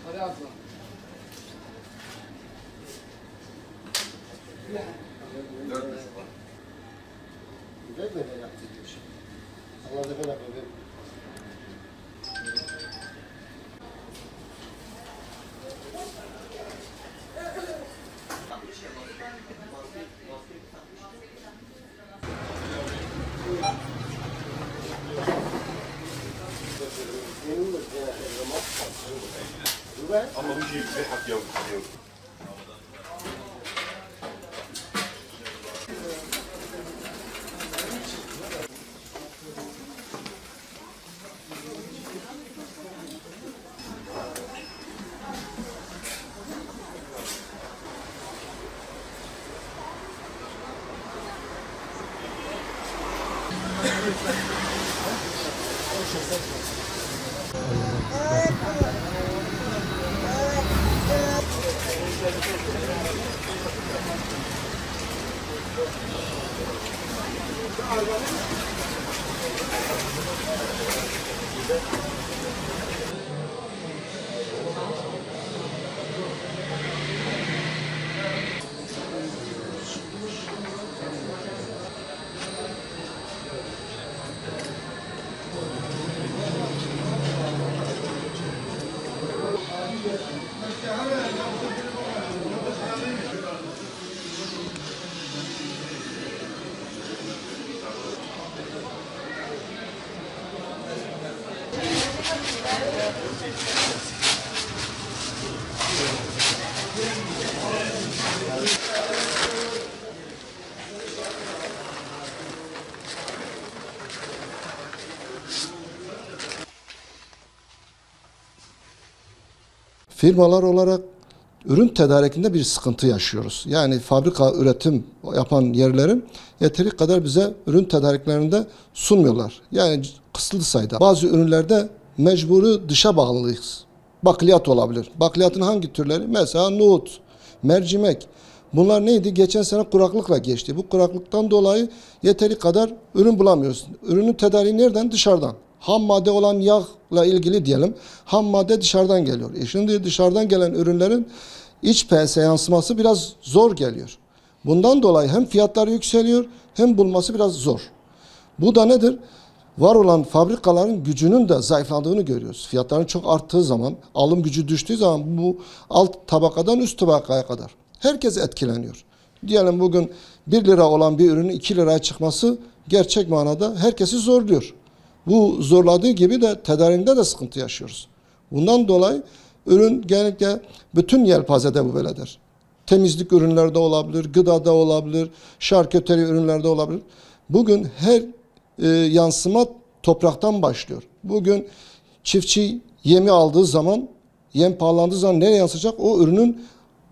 Hadi abla. Güzel böyle yaptık diyor. Allah da böyle yapıyor. Ama bu şey bir hak yok. Firmalar olarak ürün tedarikinde bir sıkıntı yaşıyoruz. Yani fabrika üretim yapan yerlerin yeteri kadar bize ürün tedariklerinde sunmuyorlar. Yani kısıtlı sayıda. Bazı ürünlerde mecburi dışa bağlıyız. Bakliyat olabilir. Bakliyatın hangi türleri? Mesela nohut, mercimek. Bunlar neydi? Geçen sene kuraklıkla geçti. Bu kuraklıktan dolayı yeteri kadar ürün bulamıyoruz. Ürünün tedariği nereden? Dışarıdan. Ham madde olan yağla ilgili diyelim. Ham madde dışarıdan geliyor. Şimdi dışarıdan gelen ürünlerin iç piyasaya yansıması biraz zor geliyor. Bundan dolayı hem fiyatları yükseliyor hem bulması biraz zor. Bu da nedir? Var olan fabrikaların gücünün de zayıfladığını görüyoruz. Fiyatların çok arttığı zaman, alım gücü düştüğü zaman bu alt tabakadan üst tabakaya kadar herkes etkileniyor. Diyelim bugün 1 lira olan bir ürünün 2 liraya çıkması gerçek manada herkesi zorluyor. Bu zorladığı gibi de tedarikinde de sıkıntı yaşıyoruz. Bundan dolayı ürün genellikle bütün yelpazede bu böyledir. Temizlik ürünlerde olabilir, gıdada olabilir, şarküteri ürünlerde olabilir. Bugün her yansıma topraktan başlıyor. Bugün çiftçi yemi aldığı zaman, yem pahalandığı zaman nereye yansıyacak? O ürünün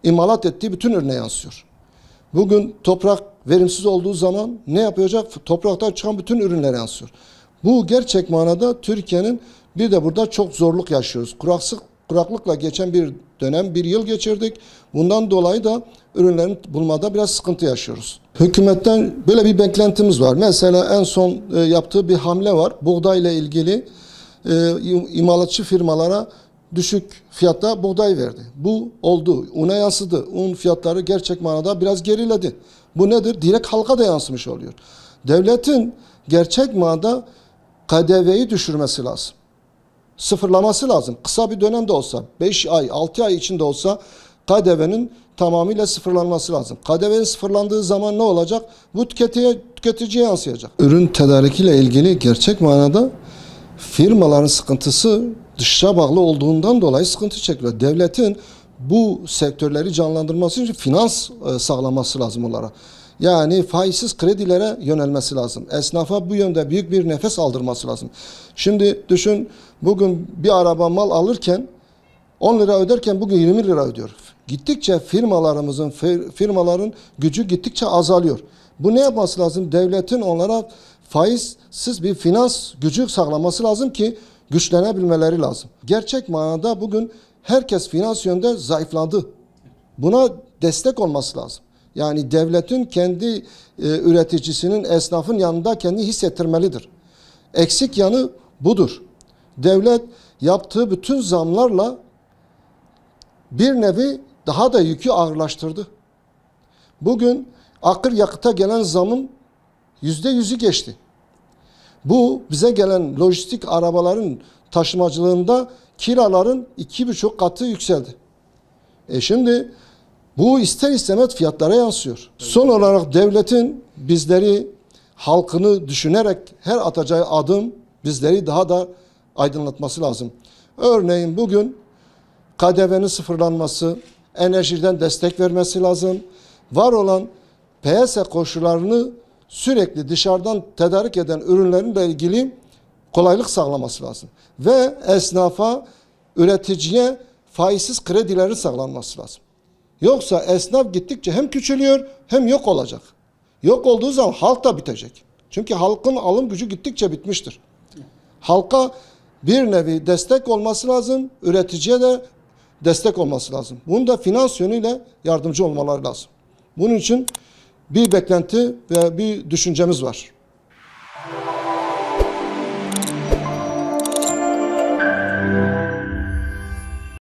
imalat ettiği bütün ürüne yansıyor. Bugün toprak verimsiz olduğu zaman ne yapacak? Topraktan çıkan bütün ürünlere yansıyor. Bu gerçek manada Türkiye'nin bir de burada çok zorluk yaşıyoruz. Kuraklıkla geçen bir dönem, bir yıl geçirdik. Bundan dolayı da ürünlerin bulmada biraz sıkıntı yaşıyoruz. Hükümetten böyle bir beklentimiz var. Mesela en son yaptığı bir hamle var. Buğday ile ilgili imalatçı firmalara düşük fiyatta buğday verdi. Bu oldu. Una yansıdı. Un fiyatları gerçek manada biraz geriledi. Bu nedir? Direkt halka da yansımış oluyor. Devletin gerçek manada KDV'yi düşürmesi lazım. Sıfırlaması lazım. Kısa bir dönemde olsa, 5 ay, 6 ay içinde olsa KDV'nin tamamıyla sıfırlanması lazım. KDV'nin sıfırlandığı zaman ne olacak? Bu tüketiciye yansıyacak. Ürün tedarikiyle ilgili gerçek manada firmaların sıkıntısı dışa bağlı olduğundan dolayı sıkıntı çekiyor. Devletin bu sektörleri canlandırması için finans sağlaması lazım onlara. Yani faizsiz kredilere yönelmesi lazım. Esnafa bu yönde büyük bir nefes aldırması lazım. Şimdi düşün, bugün bir araba mal alırken 10 lira öderken bugün 20 lira ödüyor. Gittikçe firmaların gücü gittikçe azalıyor. Bu ne yapması lazım? Devletin onlara faizsiz bir finans gücü sağlaması lazım ki güçlenebilmeleri lazım. Gerçek manada bugün herkes finans yönde zayıfladı. Buna destek olması lazım. Yani devletin kendi üreticisinin, esnafın yanında kendi hissettirmelidir. Eksik yanı budur. Devlet yaptığı bütün zamlarla bir nevi daha da yükü ağırlaştırdı. Bugün akaryakıta gelen zamın %100'ü geçti. Bu bize gelen lojistik arabaların taşımacılığında kiraların 2,5 katı yükseldi. Şimdi bu ister istemez fiyatlara yansıyor. Son olarak devletin bizleri, halkını düşünerek her atacağı adım bizleri daha da aydınlatması lazım. Örneğin bugün KDV'nin sıfırlanması, enerjiden destek vermesi lazım. Var olan piyasa koşullarını sürekli dışarıdan tedarik eden ürünlerinle ilgili kolaylık sağlaması lazım. Ve esnafa, üreticiye faizsiz kredilerin sağlanması lazım. Yoksa esnaf gittikçe hem küçülüyor hem yok olacak. Yok olduğu zaman halk da bitecek. Çünkü halkın alım gücü gittikçe bitmiştir. Halka bir nevi destek olması lazım, üreticiye de destek olması lazım. Bunun da finans yönüyle yardımcı olmaları lazım. Bunun için bir beklenti ve bir düşüncemiz var.